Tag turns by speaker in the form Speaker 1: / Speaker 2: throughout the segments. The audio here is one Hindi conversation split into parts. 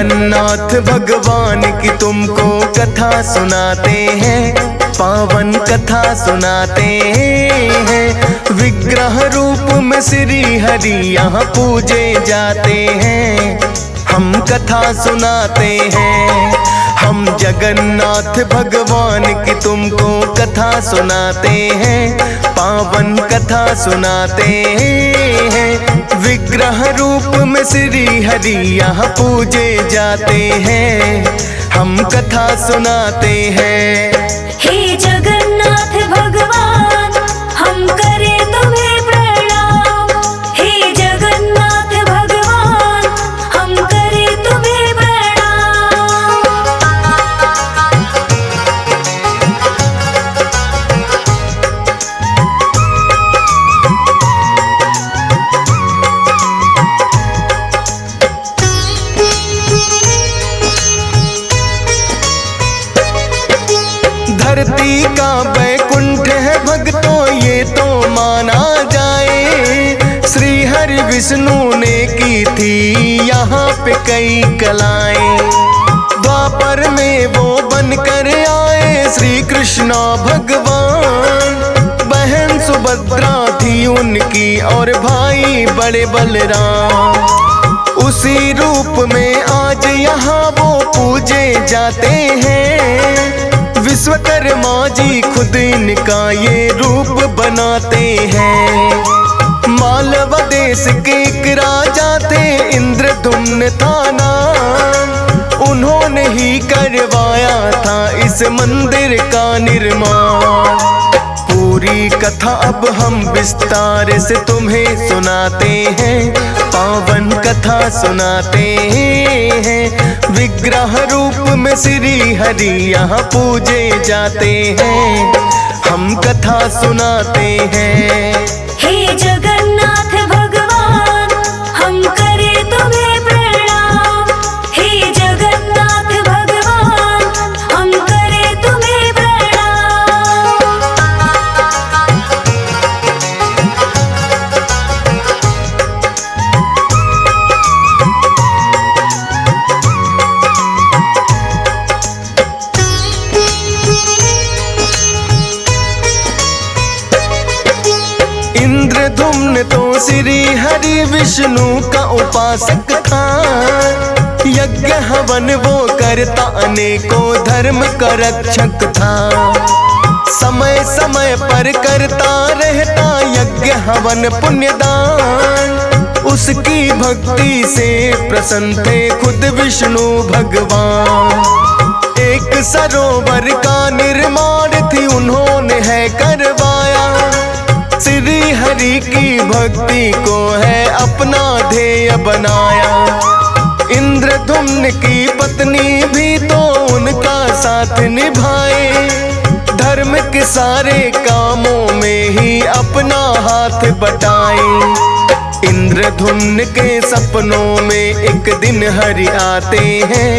Speaker 1: जगन्नाथ भगवान की तुमको कथा सुनाते हैं, पावन कथा सुनाते हैं। विग्रह रूप में श्री हरि यहाँ पूजे जाते हैं, हम कथा सुनाते हैं। हम जगन्नाथ भगवान की तुमको कथा सुनाते हैं, पावन कथा सुनाते हैं। विग्रह रूप में श्री हरि यहाँ पूजे जाते हैं, हम कथा सुनाते हैं।
Speaker 2: हे जगन्नाथ भगवान हम करें तुम्हें प्रणाम, हे जगन्नाथ भगवान हम करें तुम्हें प्रणाम।
Speaker 1: धरती का बैकुंठ है भक्तों ये तो माना जाए, श्री हरि विष्णु ने की थी यहाँ पे कई कलाएं। द्वापर में वो बनकर आए श्री कृष्णा भगवान, बहन सुभद्रा थी उनकी और भाई बड़े बलराम। उसी रूप में आज यहाँ वो पूजे जाते हैं, विश्वकर्मा जी खुद इनका ये रूप बनाते हैं। मालवा देश के एक राजा थे इंद्रदुम्न था नाम, उन्होंने ही करवाया था इस मंदिर का निर्माण। पूरी कथा अब हम विस्तार से तुम्हें सुनाते हैं, पावन कथा सुनाते हैं। विग्रह रूप में श्री हरि यहाँ पूजे जाते हैं, हम कथा सुनाते हैं।
Speaker 2: हे जगन्नाथ भगवान हम करें तुम्हें प्रणाम, हे जगन्नाथ भगवान हम करें तुम्हें प्रणाम।
Speaker 1: इंद्रधुम्न तो श्री हरि विष्णु का उपासक था, यज्ञ हवन वो करता अनेकों धर्म का रक्षक था। समय समय पर करता रहता यज्ञ हवन पुण्यदान, उसकी भक्ति से प्रसन्न थे खुद विष्णु भगवान। एक सरोवर का निर्माण थी उन्होंने है करवाया, श्री हरि की भक्ति को है अपना ध्येय बनाया। इंद्रधुम्न की पत्नी भी तो उनका साथ निभाए, धर्म के सारे कामों में ही अपना हाथ बटाए। इंद्रधुम्न के सपनों में एक दिन हरि आते हैं,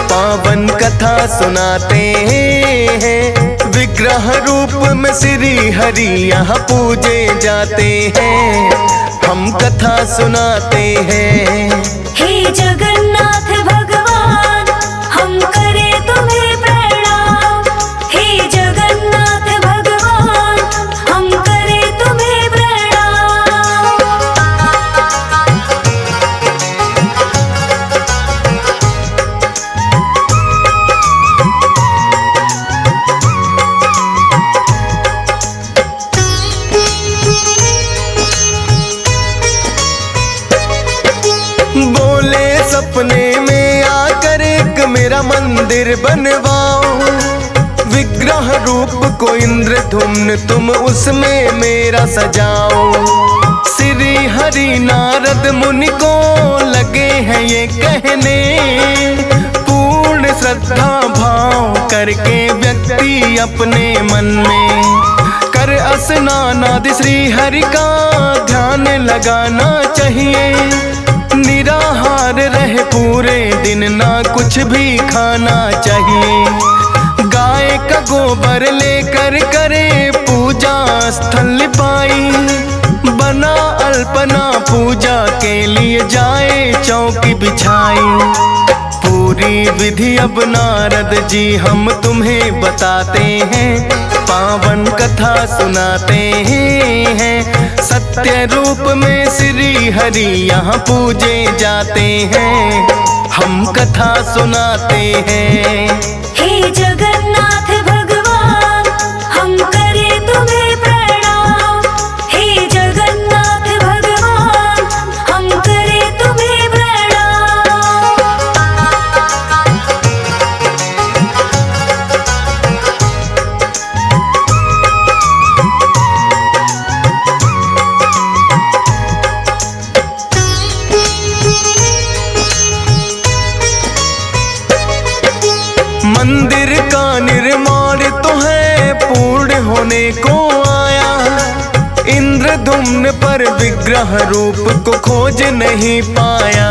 Speaker 1: पावन कथा सुनाते हैं। विग्रह रूप में श्री हरि यहाँ पूजे जाते हैं, हम कथा सुनाते हैं।
Speaker 2: हे जगन्नाथ भगवान हम करें तुम्हें प्रणाम, हे जगन्नाथ भगवान हम करें तुम्हें प्रणाम।
Speaker 1: बोले सपने में आकर एक मेरा मंदिर बनवाओ, विग्रह रूप को इंद्रधुम्न तुम उसमें मेरा सजाओ। श्री हरि नारद मुनि को लगे हैं ये कहने, पूर्ण श्रद्धा भाव करके व्यक्ति अपने मन में कर स्नानादि श्री हरि का ध्यान लगाना चाहिए। निराहार रहे पूरे दिन ना कुछ भी खाना चाहिए। गाय का गोबर लेकर करे पूजा स्थल पाई, बना अल्पना पूजा के लिए जाए चौकी बिछाई। पूरी विधि अब नारद जी हम तुम्हें बताते हैं, पावन कथा सुनाते हैं। सत्य रूप में श्री हरि यहाँ पूजे जाते हैं, हम कथा सुनाते हैं।
Speaker 2: हे जगन्नाथ भगवान हम करे तुम्हें प्रणाम। हे जगन्नाथ भगवान हम करे तुम्हें प्रणाम।
Speaker 1: मंदिर का निर्माण तो है पूर्ण होने को आया, इंद्रधुम्न पर विग्रह रूप को खोज नहीं पाया।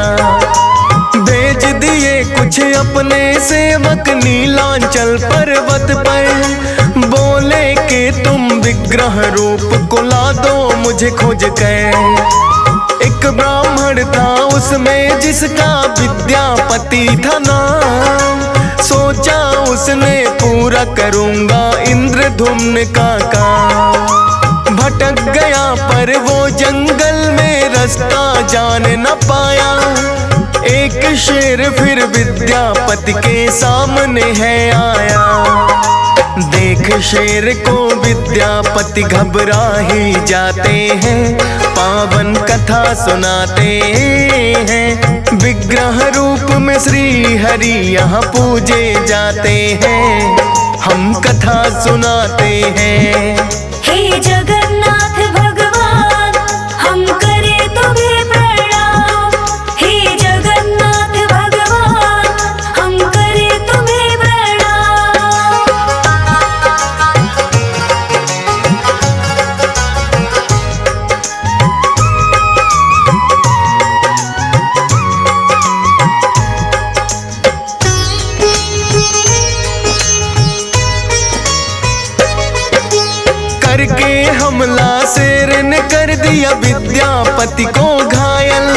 Speaker 1: भेज दिए कुछ अपने सेवक नीलांचल पर्वत पर, बोले कि तुम विग्रह रूप को ला दो मुझे खोज कर। एक ब्राह्मण था उसमें जिसका विद्यापति था नाम, सोचा उसने पूरा करूंगा इंद्रधुम्न का काम। भटक गया पर वो जंगल में रास्ता जान न पाया, एक शेर फिर विद्यापति के सामने है आया। देख शेर को विद्यापति घबरा ही जाते हैं, पावन कथा सुनाते हैं। विग्रह रूप में श्री हरि यहाँ पूजे जाते हैं, हम कथा सुनाते हैं।
Speaker 2: हे जगन्नाथ भगवान हम करे तुम्हें प्रणाम। हे जगन्नाथ भगवान हम करे तुम्हें प्रणाम।
Speaker 1: करके हमला शेर ने कर दिया विद्यापति को घायल।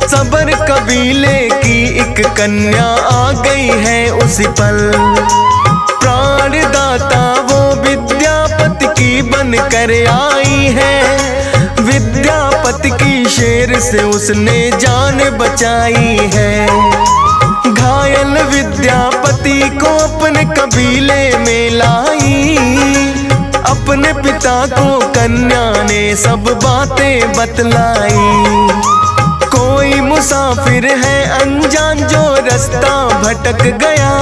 Speaker 1: सबर कबीले की एक कन्या आ गई है उसी पल, प्राणदाता वो विद्यापति की बन कर आई है। विद्यापति की शेर से उसने जान बचाई है। घायल विद्यापति को अपने कबीले में लाई, अपने पिता को कन्या ने सब बातें बतलाई। कोई मुसाफिर है अनजान जो रास्ता भटक गया,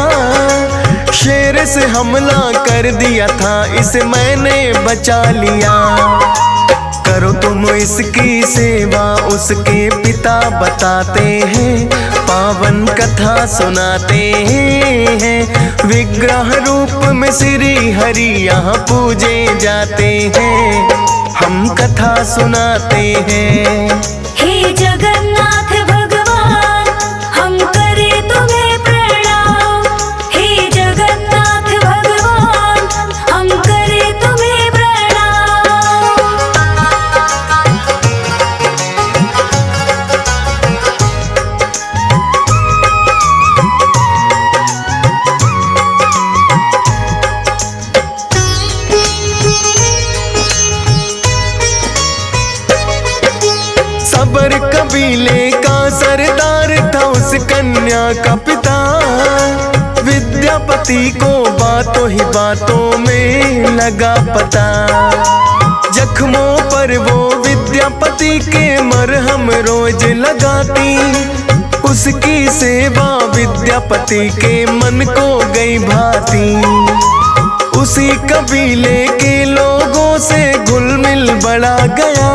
Speaker 1: शेर से हमला कर दिया था इसे मैंने बचा लिया। करो तुम इसकी सेवा उसके पिता बताते हैं, पावन कथा सुनाते हैं। विग्रह रूप में श्री हरि यहाँ पूजे जाते हैं, हम कथा सुनाते हैं।
Speaker 2: हे जगन्नाथ भगवान हम करे तुम्हें प्रणाम। हे जगन्नाथ भगवान हम करे तुम्हें प्रणाम।
Speaker 1: सबर कबीले का सरदार था उस कन्या का पिता, विद्यापति को बातों ही बातों में लगा पता। जख्मों पर वो विद्यापति के मरहम रोज लगाती, उसकी सेवा विद्यापति के मन को गई भाती। उसी कबीले के लोगों से घुल मिल बढ़ा गया,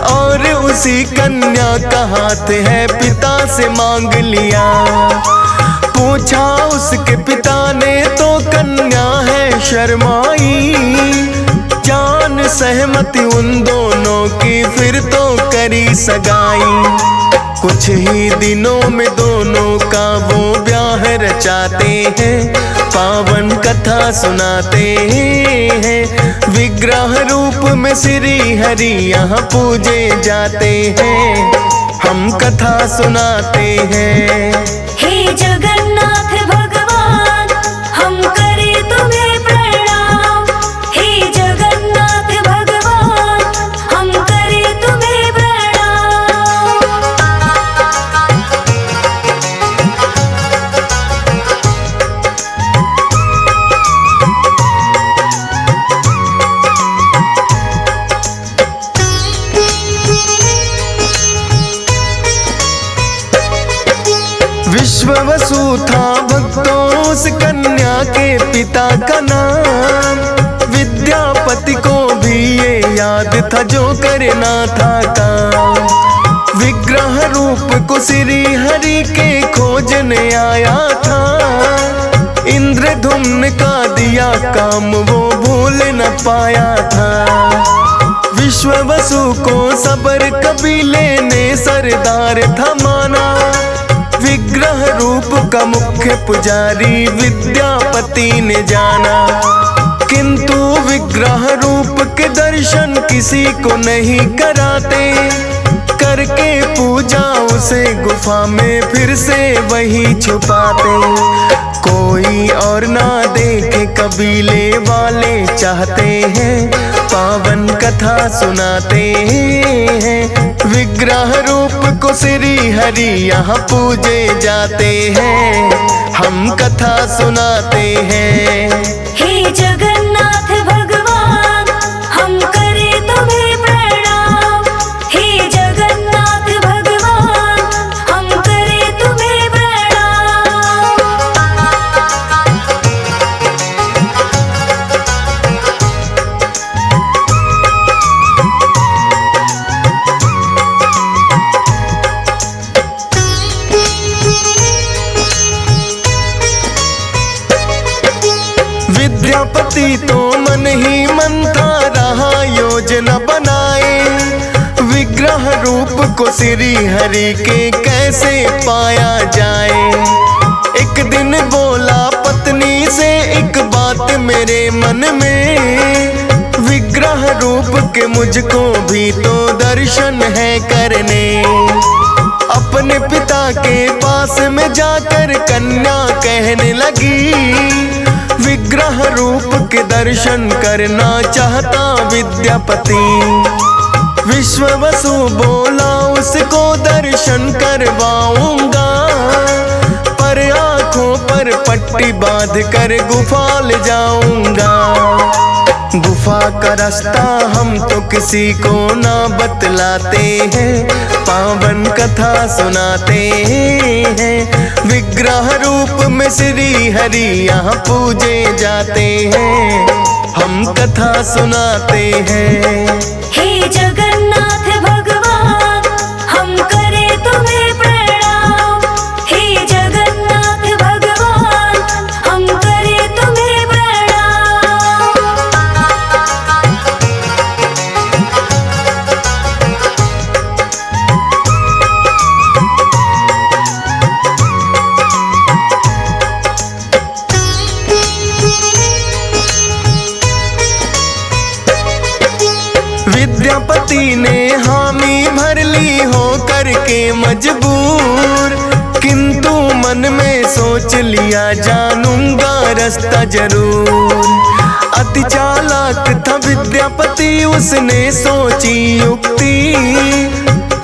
Speaker 1: और उसी कन्या का हाथ है पिता से मांग लिया। पूछा उसके पिता ने तो कन्या है शर्माई, जान सहमति उन दोनों की फिर तो करी सगाई। कुछ ही दिनों में दोनों का वो ब्याह रचाते हैं, पावन कथा सुनाते हैं। विग्रह रूप में श्री हरि यहाँ पूजे जाते हैं, हम कथा सुनाते हैं।
Speaker 2: हे जगन्नाथ भगवान हम करे तुम्हें प्रणाम। हे जगन्नाथ भगवान हम करे तुम्हें प्रणाम।
Speaker 1: विश्ववसु था भक्तों उस कन्या के पिता का नाम। विद्यापति को भी ये याद था जो करना था काम। विग्रह रूप को श्री हरि के खोजने आया था। इंद्रधुम्न का दिया काम वो भूल न पाया था। विश्ववसु को सबर कबीले ने सरदार था माना। विग्रह रूप का मुख्य पुजारी विद्यापति ने जाना। किंतु विग्रह रूप के दर्शन किसी को नहीं कराते। करके पूजा उसे गुफा में फिर से वही छुपाते। कोई और ना देखे कबीले वाले चाहते हैं पावन कथा सुनाते हैं। विग्रह रूप को श्री हरि यहाँ पूजे जाते हैं। हम कथा सुनाते हैं।
Speaker 2: हे जगन्नाथ भगवान हम करे तुम्हें प्रणाम। हे जगन्नाथ भगवान हम करे तुम्हें प्रणाम।
Speaker 1: विद्यापति तो मन ही मन था रहा योजना बनाए। विग्रह रूप को श्री हरि के कैसे पाया जाए। एक दिन बोला पत्नी से एक बात मेरे मन में। विग्रह रूप के मुझको भी तो दर्शन है करने। अपने पिता के पास में जाकर कन्या कहने लगी। विग्रह रूप के दर्शन करना चाहता विद्यापति। विश्ववसु बोला उसको दर्शन करवाऊंगा। पर आंखों पर पट्टी बांध कर गुफा ले जाऊंगा। गुफा का रास्ता हम तो किसी को ना बतलाते हैं। पावन कथा सुनाते हैं। विग्रह रूप में श्री हरि यहाँ पूजे जाते हैं। हम कथा सुनाते हैं।
Speaker 2: हे जगन्नाथ भगवान हम करे तुम्हें प्रणाम। हे जगन्नाथ भगवान हम करे तुम्हें प्रणाम।
Speaker 1: विद्यापति ने हामी भर ली हो करके मजबूर। किंतु मन में सोच लिया जानूंगा रास्ता जरूर। अति चालाक था विद्यापति उसने सोची युक्ति।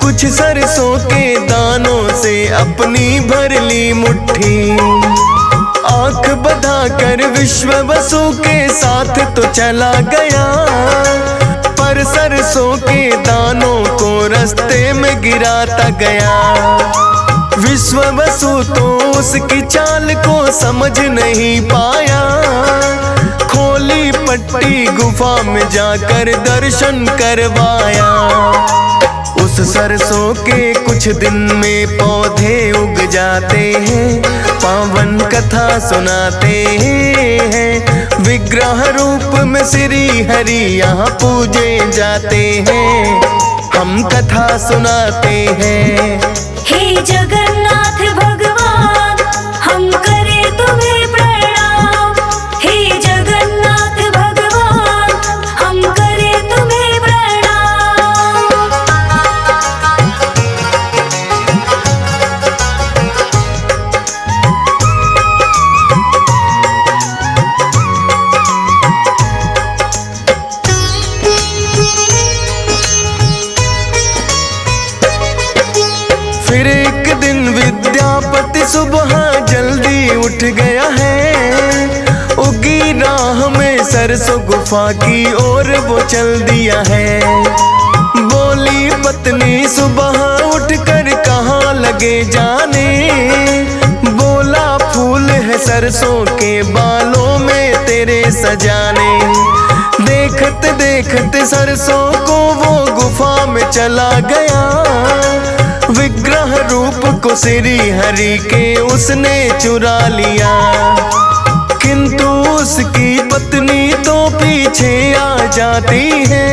Speaker 1: कुछ सरसों के दानों से अपनी भर ली मुट्ठी। आंख बधा कर विश्ववसु के साथ तो चला गया। पर सरसों के दानों को रास्ते में गिराता गया। विश्ववसु तो उसकी चाल को समझ नहीं पाया। खोली पट्टी गुफा में जाकर दर्शन करवाया। उस सरसों के कुछ दिन में पौधे उग जाते हैं। पावन कथा सुनाते हैं। विग्रह रूप में श्री हरि यहाँ पूजे जाते हैं। हम कथा सुनाते हैं।
Speaker 2: हे जगन्नाथ भगवान हम करे तुम्हें प्रणाम। हे जगन्नाथ भगवान हम करे तुम्हें प्रणाम।
Speaker 1: सरसों गुफा की ओर वो चल दिया है। बोली पत्नी सुबह उठकर कहाँ लगे जाने, बोला फूल है सरसों के बालों में तेरे सजाने। देखते देखते सरसों को वो गुफा में चला गया, विग्रह रूप को श्री हरि के उसने चुरा लिया। किंतु उसकी पत्नी तो पीछे आ जाती है,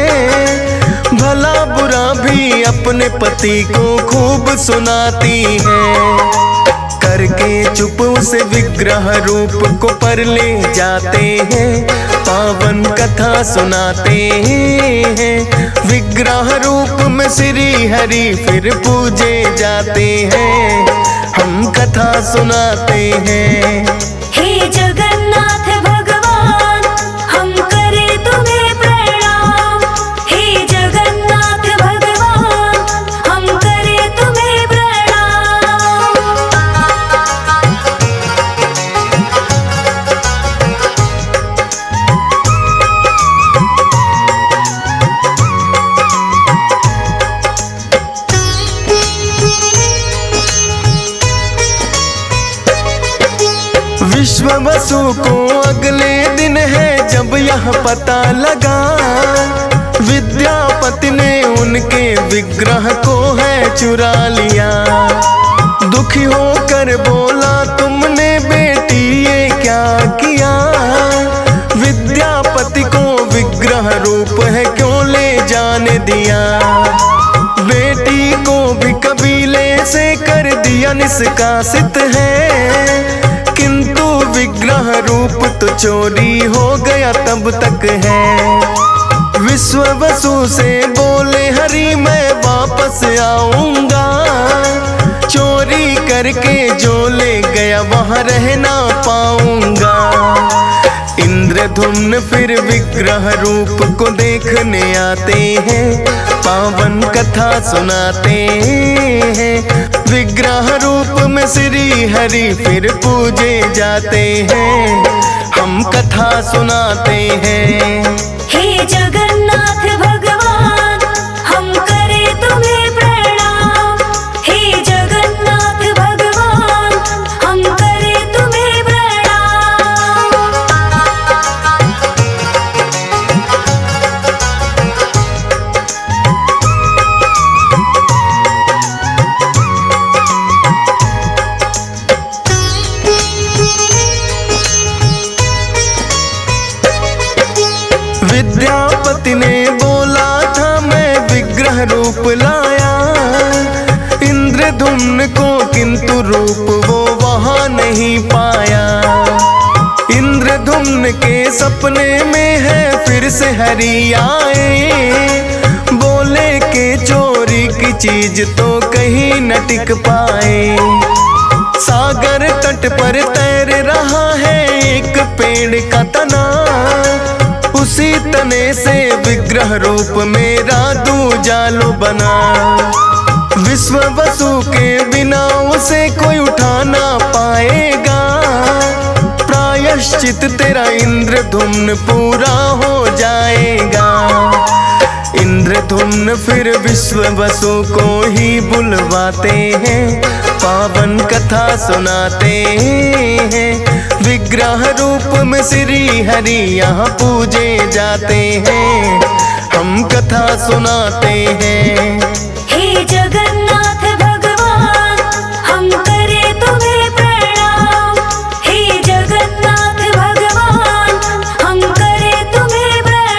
Speaker 1: भला बुरा भी अपने पति को खूब सुनाती है। करके चुप उस विग्रह रूप को पर ले जाते हैं, पावन कथा सुनाते हैं। विग्रह रूप में श्री हरि फिर पूजे जाते हैं, हम कथा सुनाते हैं।
Speaker 2: हे जगन्नाथ भगवान हम करे तुम्हें प्रणाम, हे जगन्नाथ भगवान हम करे तुम्हें प्रणाम।
Speaker 1: विश्ववसु को अगले दिन है जब यह पता लगा, विद्यापति ने उनके विग्रह को है चुरा लिया। दुखी होकर बोला तुमने बेटी ये क्या किया, विद्यापति को विग्रह रूप है क्यों ले जाने दिया। बेटी को भी कबीले से कर दिया निष्कासित है, किंतु विग्रह रूप तो चोरी हो गया तब तक है। विश्ववसु से बोले हरि मैं वापस आऊंगा, चोरी करके जो ले गया वहां रह ना पाऊंगा। इंद्रधुम्न फिर विग्रह रूप को देखने आते हैं, पावन कथा सुनाते हैं। विग्रह रूप में श्री हरि फिर पूजे जाते हैं, हम कथा सुनाते हैं।
Speaker 2: हे जगन्नाथ भगवान हम करे तुम्हें प्रणाम, हे जगन्नाथ भगवान हम करे तुम्हें प्रणाम।
Speaker 1: विद्यापति ने बोला था मैं विग्रह रूप लाया, इंद्रधुम्न को किंतु रूप वो वहां नहीं पाया। इंद्रधुम्न के सपने में है फिर से हरि आए, बोले के चोरी की चीज तो कहीं न टिक पाए। सागर तट पर तैर रहा है एक पेड़ का तना, उसी तने से विग्रह रूप मेरा दूजालो बना। विश्ववसु के बिना उसे कोई उठा ना पाएगा, प्रायश्चित तेरा इंद्रधुम्न पूरा हो जाएगा। इंद्रधुम्न फिर विश्ववसु को ही बुलवाते हैं, पावन कथा सुनाते हैं। विग्रह रूप में श्री हरि यहाँ पूजे जाते हैं, हम कथा सुनाते हैं।
Speaker 2: हे जगन्नाथ भगवान हम करे तुम्हें प्रणाम, हे जगन्नाथ भगवान हम करे तुम्हें प्रणाम।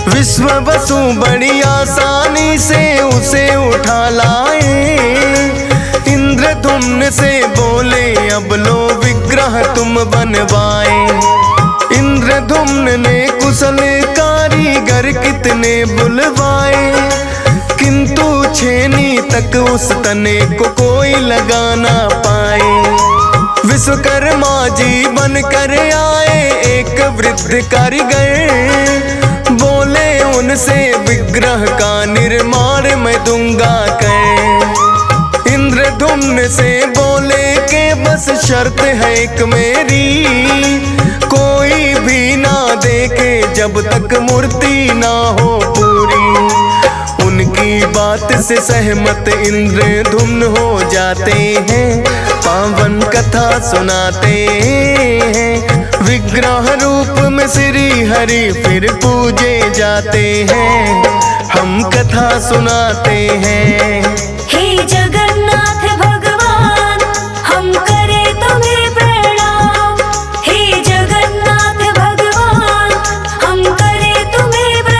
Speaker 1: विश्ववसु बड़ी आसानी से उसे उठा लाए, इंद्रधुम्न से बोले अब लो विग्रह तुम बनवाए। इंद्रधुम्न ने कुशल कारीगर कितने बुलवाए, किंतु छेनी तक उस तने को कोई लगा ना पाए। विश्वकर्मा जी बनकर आए एक वृद्ध कारीगर, बोले उनसे विग्रह का निर्माण मैं दूंगा कर। इंद्रधुम्न से बोले के बस शर्त है एक मेरी, कोई भी ना देखे जब तक मूर्ति ना हो पूरी। उनकी बात से सहमत इंद्रधुम्न हो जाते हैं, पावन कथा सुनाते हैं। विग्रह रूप में श्री हरि फिर पूजे जाते हैं, हम कथा सुनाते हैं।
Speaker 2: हे जगन्नाथ भगवान हम करे तुम्हें प्रणाम। हे जगन्नाथ भगवान हम करे तुम्हें प्रणाम।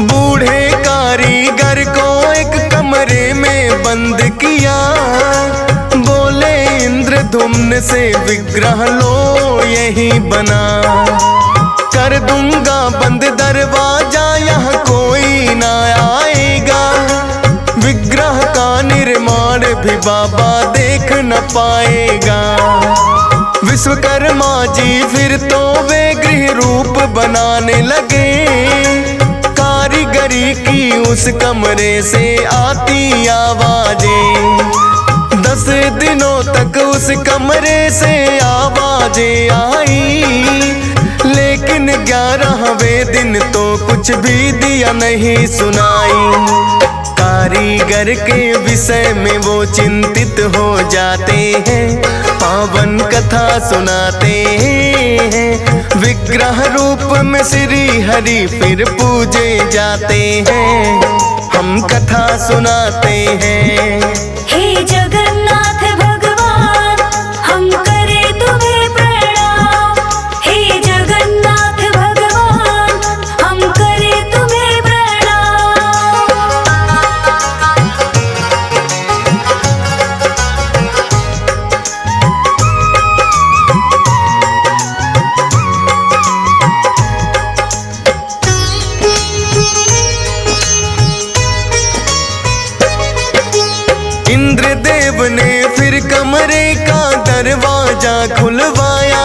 Speaker 1: बूढ़े कारीगर को एक कमरे में बंद किया, बोले इंद्रधुम्न से विग्रह लो यही बना। कर दूंगा बंद दरवाजा यहाँ कोई ना आएगा, विग्रह का निर्माण भी बाबा देख न पाएगा। विश्वकर्मा जी फिर तो वे गृह रूप बनाने लगे, कारीगरी की उस कमरे से आती आवाजें। 10 दिनों तक उस कमरे से आवाजें आई, लेकिन 11वें दिन तो कुछ भी दिया नहीं सुनाई। कारीगर के विषय में वो चिंतित हो जाते हैं, पावन कथा सुनाते हैं। विग्रह रूप में श्री हरि फिर पूजे जाते हैं, हम कथा सुनाते हैं।
Speaker 2: हे जगन्नाथ भगवान हम करे तुम्हें प्रणाम। हे जगन्नाथ भगवान हम करे तुम्हें प्रणाम।
Speaker 1: इंद्रदेव ने फिर कमरे का दरवाजा खुलवाया,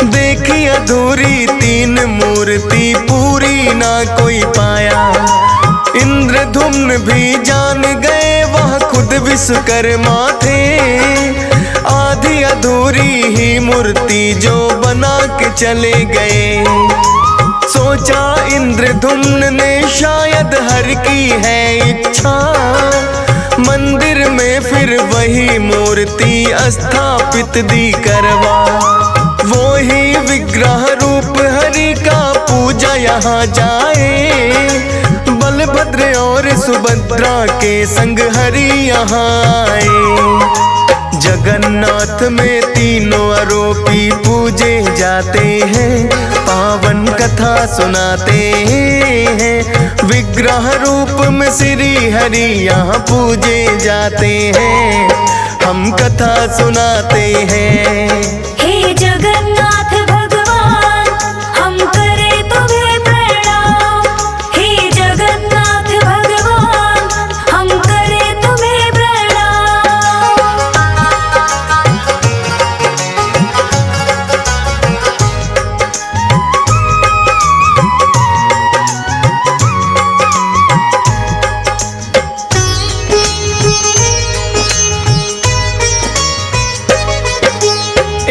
Speaker 1: देखी अधूरी 3 मूर्ति पूरी ना कोई पाया। इंद्रधुम्न भी जान गए वह खुद विश्वकर्मा थे, आधी अधूरी ही मूर्ति जो बना के चले गए। सोचा इंद्रधुम्न ने शायद हर की है इच्छा, मंदिर में फिर वही मूर्ति स्थापित दी करवा। वो ही विग्रह रूप हरि का पूजा यहाँ जाए, बलभद्र और सुभद्रा के संग हरि यहाँ आए। जगन्नाथ में तीनों आरोपी पूजे जाते हैं, पावन कथा सुनाते हैं। विग्रह रूप में श्री हरि यहाँ पूजे जाते हैं, हम कथा सुनाते हैं।
Speaker 2: हे जगन्नाथ भगवान हम करे तुम्हें प्रणाम। हे जगन्नाथ भगवान हम करे तुम्हें प्रणाम।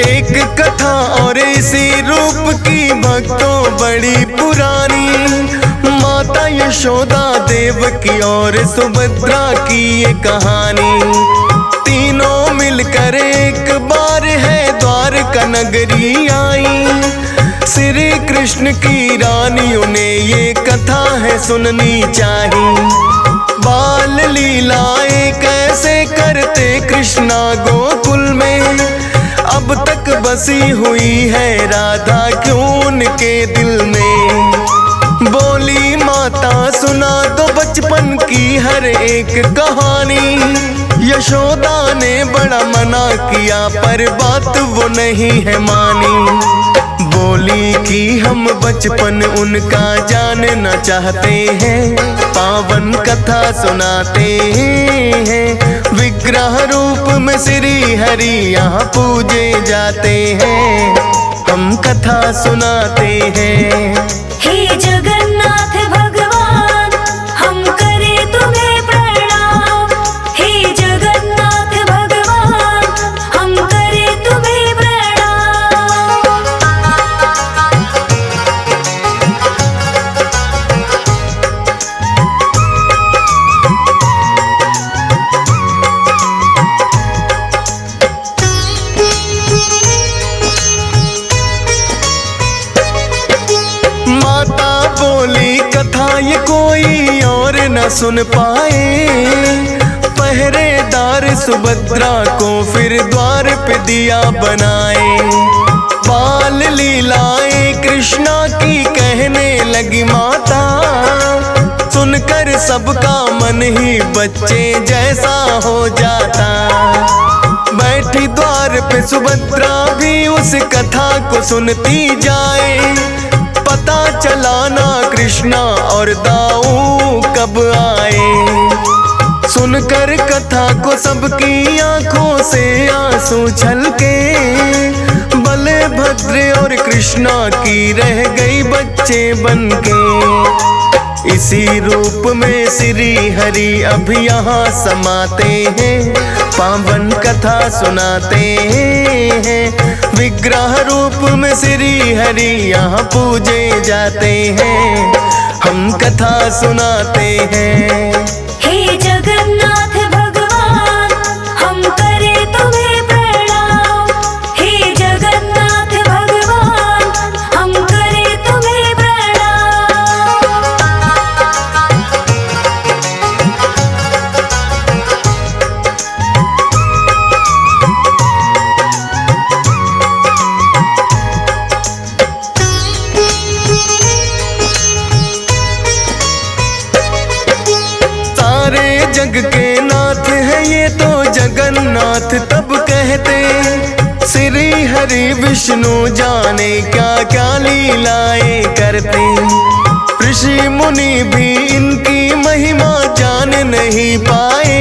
Speaker 1: एक कथा और इसी रूप की भक्तों बड़ी पुरानी, माता यशोदा देवकी और सुभद्रा की ये कहानी। तीनों मिलकर एक बार है द्वारका नगरी आई, श्री कृष्ण की रानियों ने ये कथा है सुननी चाहिए। बाल लीलाएं कैसे करते कृष्णा गोकुल में, अब तक बसी हुई है राधा क्यों उनके दिल में। बोली माँ माता सुना दो बचपन की हर एक कहानी। यशोदा ने बड़ा मना किया पर बात वो नहीं है मानी। बोली कि हम बचपन उनका जानना चाहते हैं, पावन कथा सुनाते हैं। विग्रह रूप में श्री हरि यहाँ पूजे जाते हैं, हम कथा सुनाते हैं।
Speaker 2: हे जगन्नाथ भगवान हम करें तुम्हें प्रणाम। हे जगन्नाथ भगवान हम करें तुम्हें प्रणाम।
Speaker 1: माता बोली कथा ये कोई और न सुन पाए। पहरेदार सुभद्रा को फिर द्वार पे दिया बनाए। बाल लीलाएं कृष्णा की कहने लगी माता, सुनकर सबका मन ही बच्चे जैसा हो जाता। बैठी द्वार पे सुभद्रा भी उस कथा को सुनती जाए। पता चला ना कृष्णा और दाऊ कब आए। सुनकर कथा को सबकी आंखों से आंसू छलके। बलभद्र और कृष्णा की रह गई बच्चे बनके। इसी रूप में श्री हरि अब यहाँ समाते हैं, पावन कथा सुनाते हैं। विग्रह रूप में श्री हरि यहाँ पूजे जाते हैं, हम कथा सुनाते हैं।
Speaker 2: हे जगन्नाथ भगवान हम करें तुम्हें प्रणाम। हे जगन्नाथ भगवान हम करें तुम्हें प्रणाम।
Speaker 1: सारे जग के नाथ है ये तो जगन्नाथ तब कहते। श्री हरि विष्णु जाने क्या क्या लीलाएं करते। ऋषि मुनि भी इनकी महिमा जान नहीं पाए।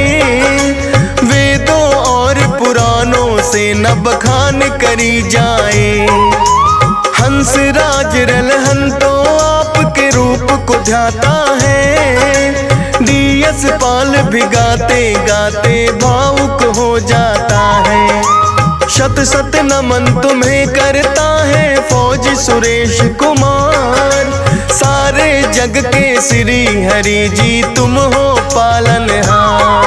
Speaker 1: वेदों और पुराणों से न बखान करी जाए। हंस राज रलहन तो आपके रूप को ध्याता है। डीएस पाल भी गाते गाते भावुक हो जाता है। शत शत नमन तुम्हें करता है फौजी सुरेश कुमार। सारे जग के श्री हरि जी तुम हो पालनहार।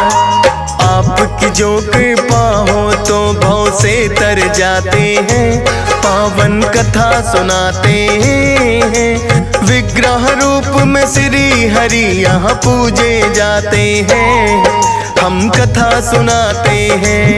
Speaker 1: आपकी जो कृपा हो तो भव से तर जाते हैं, पावन कथा सुनाते हैं। विग्रह रूप में श्री हरि यहाँ पूजे जाते हैं, हम कथा सुनाते हैं।